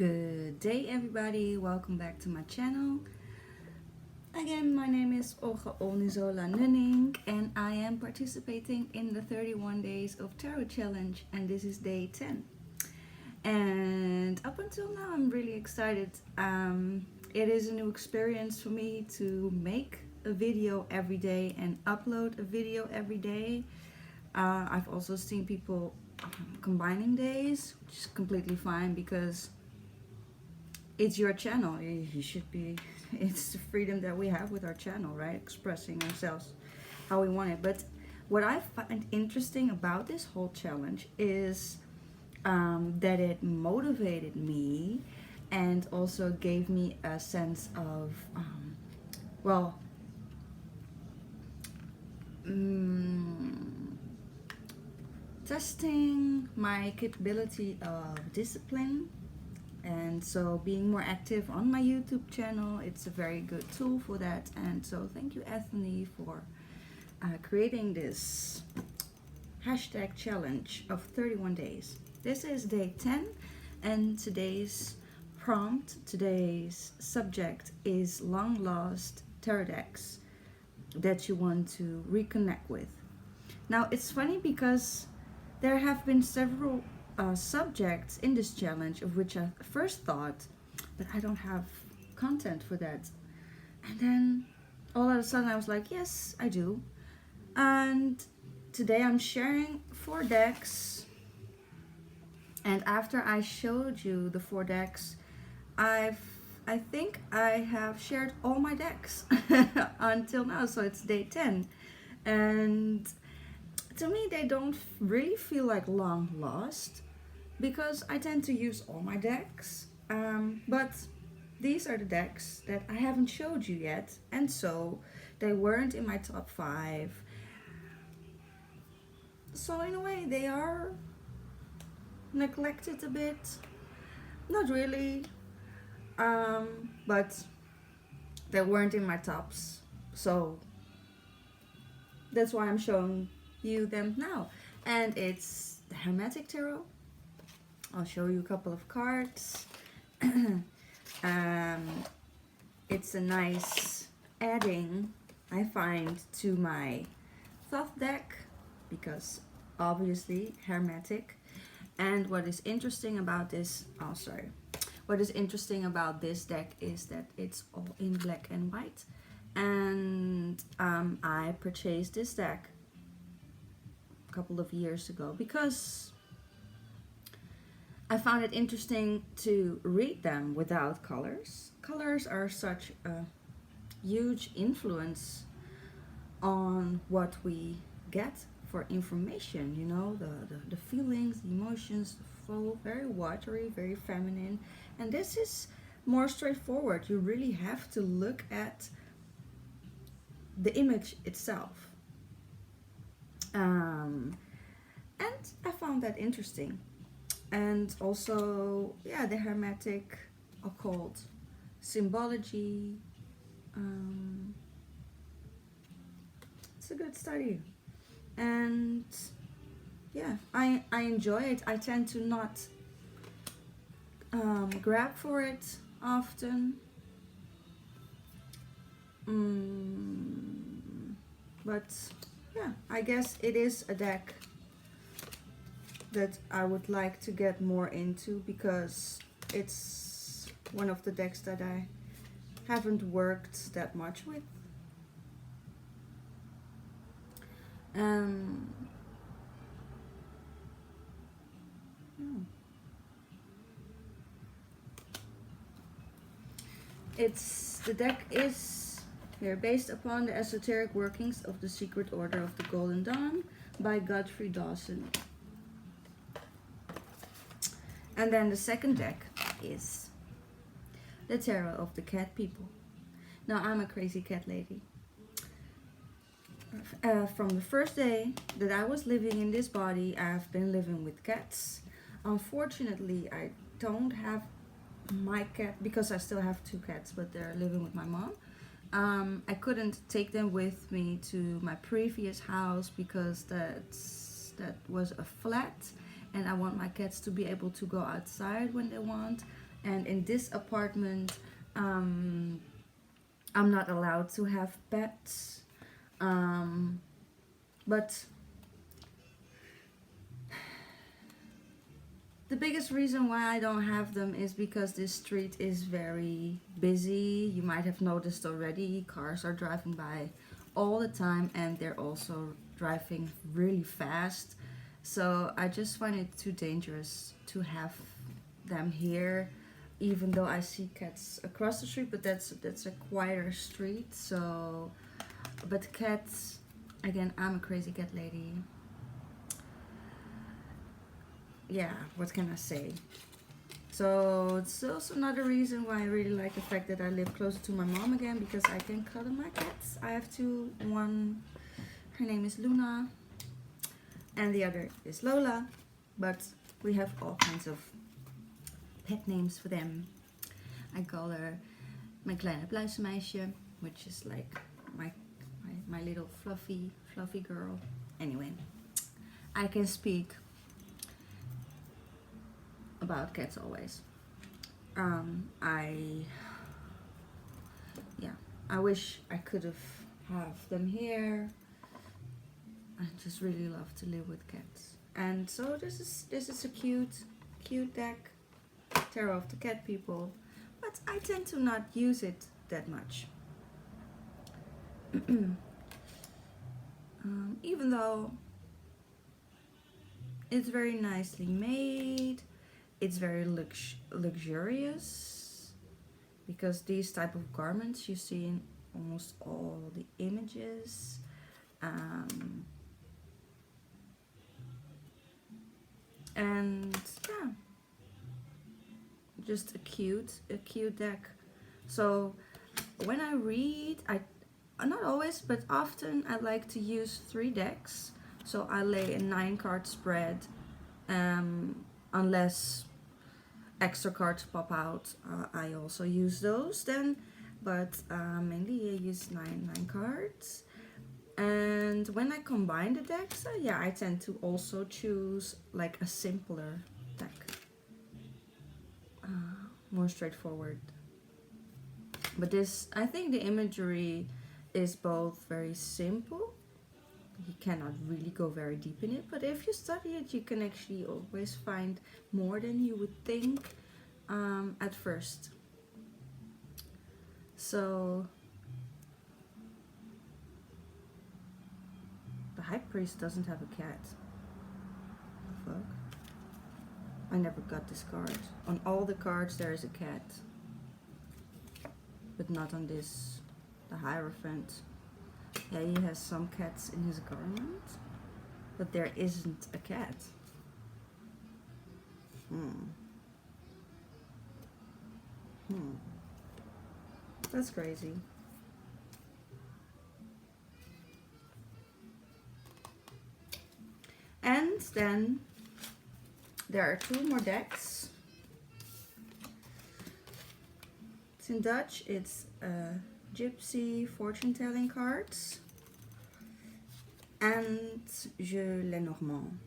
Good day, everybody. Welcome back to my channel. Again, my name is Olga OLNUZOLA and I am participating in the 31 Days of Tarot Challenge, and this is day 10. And up until now, I'm really excited. It is a new experience for me to make a video every day and upload a video every day. I've also seen people combining days, which is completely fine because it's your channel. You should be, it's the freedom that we have with our channel, right? Expressing ourselves how we want it. But what I find interesting about this whole challenge is that it motivated me and also gave me a sense of, testing my capability of discipline. And so being more active on my YouTube channel, it's a very good tool for that. And so thank you, Anthony, for creating this hashtag challenge of 31 days. This is day 10, and today's prompt, today's subject is long lost tarot decks that you want to reconnect with. Now it's funny because there have been several subjects in this challenge of which I first thought, but I don't have content for that. And then all of a sudden I was like, yes, I do. And today I'm sharing 4 decks. And after I showed you the 4 decks, I think I have shared all my decks until now. So it's day 10. And to me, they don't really feel like long lost because I tend to use all my decks. But these are the decks that I haven't showed you yet, and so they weren't in my top 5. So in a way, they are neglected a bit. Not really, but they weren't in my tops. So that's why I'm showing you them now. And it's the Hermetic Tarot. I'll show you a couple of cards. It's a nice adding, I find, to my Thoth deck because obviously Hermetic. And what is interesting about this, what is interesting about this deck is that it's all in black and white. And I purchased this deck couple of years ago because I found it interesting to read them without colors. Colors are such a huge influence on what we get for information, you know, the feelings, the emotions, the flow, very watery, very feminine. And this is more straightforward. You really have to look at the image itself. And I found that interesting. And also, yeah, the Hermetic occult symbology. It's a good study. And yeah, I enjoy it. I tend to not grab for it often. But yeah, I guess it is a deck that I would like to get more into because it's one of the decks that I haven't worked that much with. The deck is here based upon the esoteric workings of the Secret Order of the Golden Dawn by Godfrey Dawson. And then the second deck is the Tarot of the Cat People. Now I'm a crazy cat lady. From the first day that I was living in this body, I've been living with cats. Unfortunately, I don't have my cat because I still have 2 cats, but they're living with my mom. I couldn't take them with me to my previous house because that was a flat, and I want my cats to be able to go outside when they want. And in this apartment, um, I'm not allowed to have pets. But the biggest reason why I don't have them is because this street is very busy. You might have noticed already, cars are driving by all the time and they're also driving really fast. So I just find it too dangerous to have them here, even though I see cats across the street, but that's a quieter street. So, but cats, again, I'm a crazy cat lady. Yeah, what can I say? So it's also another reason why I really like the fact that I live closer to my mom again, because I can cuddle my cats. I have two. One, her name is Luna, and the other is Lola. But we have all kinds of pet names for them. I call her mijn kleine pluizenmeisje, which is like my little fluffy girl. Anyway, I can speak about cats always. I wish I could have them here. I just really love to live with cats. And so this is a cute deck, Tarot of the Cat People, but I tend to not use it that much. Even though it's very nicely made, it's very luxurious, because these type of garments you see in almost all the images. And yeah, just a cute deck. So when I read, I not always, but often I like to use 3 decks. So I lay a 9-card spread, unless extra cards pop out. I also use those then, but mainly I use 9 cards. And when I combine the decks, yeah, I tend to also choose like a simpler deck, more straightforward. But this, I think the imagery is both very simple. You cannot really go very deep in it, but if you study it, you can actually always find more than you would think at first. So the High Priest doesn't have a cat. What the fuck? I never got this card. On all the cards there is a cat, but not on this. The Hierophant. Yeah, he has some cats in his garment, but there isn't a cat. That's crazy. And then there are 2 more decks. It's in Dutch. It's Gypsy fortune telling cards and Je Lenormand.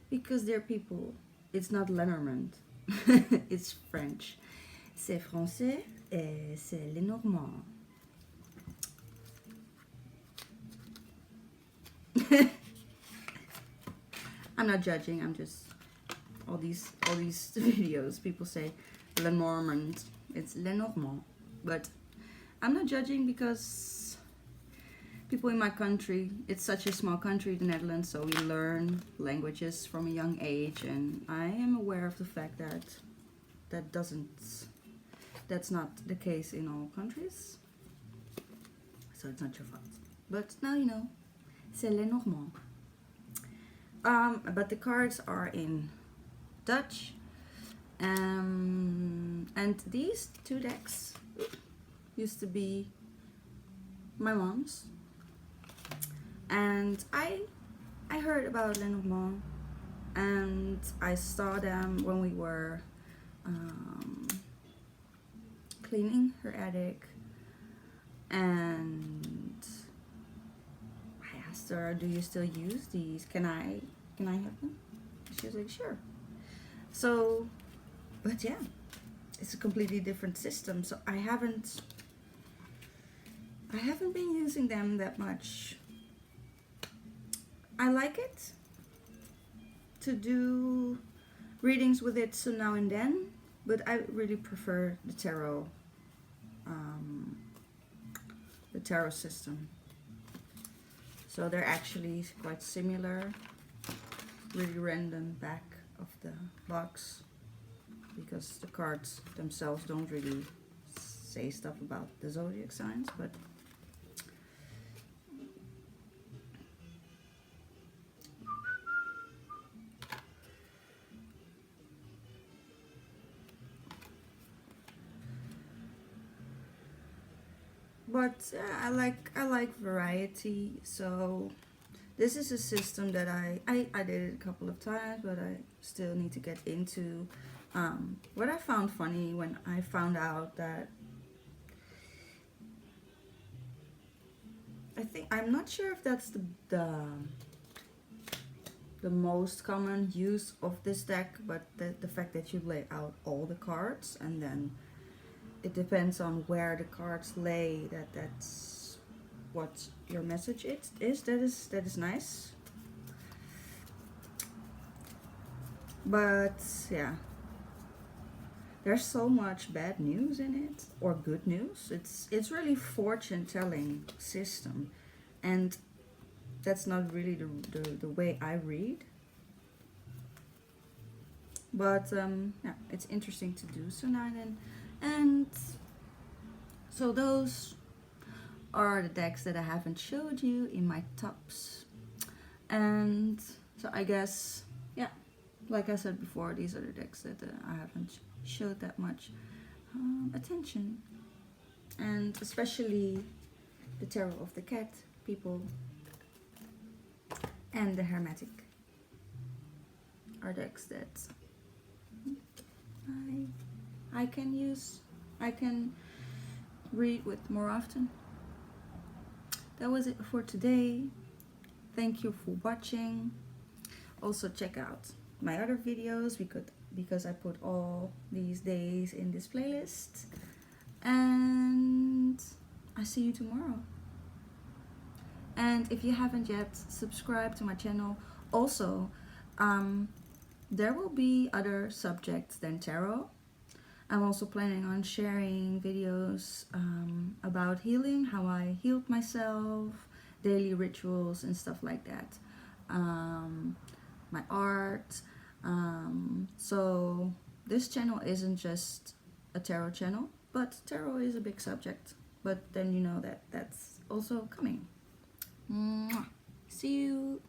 Because they're people, it's not Lenormand, it's French. C'est français et c'est Lenormand. I'm not judging, I'm just, all these videos, people say Lenormand, it's Lenormand. But I'm not judging, because people in my country, it's such a small country, the Netherlands, so we learn languages from a young age, and I am aware of the fact that that's not the case in all countries. So it's not your fault. But now you know, c'est Lenormand. But the cards are in Dutch, and these 2 decks used to be my mom's, and I heard about Lenormand, and I saw them when we were cleaning her attic, and I asked her, do you still use these? Can I have them? She was like, sure. So But yeah, it's a completely different system, so I haven't been using them that much. I like it to do readings with it so now and then, but I really prefer um, the tarot system. So they're actually quite similar. Really random back of the box, because the cards themselves don't really say stuff about the zodiac signs, but I like variety. So this is a system that I did it a couple of times, but I still need to get into. What I found funny when I found out that, I'm not sure if that's the most common use of this deck, but the fact that you lay out all the cards and then it depends on where the cards lay, that's what your message is. That is nice. But yeah, there's so much bad news in it, or good news. It's really fortune telling system, and that's not really the way I read. But yeah, it's interesting to do so now and then. And so those are the decks that I haven't showed you in my tops. And so I guess, yeah, like I said before, these are the decks that I haven't showed that much attention. And especially the Tarot of the Cat people and the Hermetic are decks that I can use, I can read with more often. That was it for today. Thank you for watching. Also check out my other videos because I put all these days in this playlist. And I see you tomorrow. And if you haven't yet, subscribe to my channel. Also, there will be other subjects than tarot. I'm also planning on sharing videos about healing, how I healed myself, daily rituals and stuff like that. My art. So this channel isn't just a tarot channel, but tarot is a big subject. But then you know that that's also coming. Mwah. See you.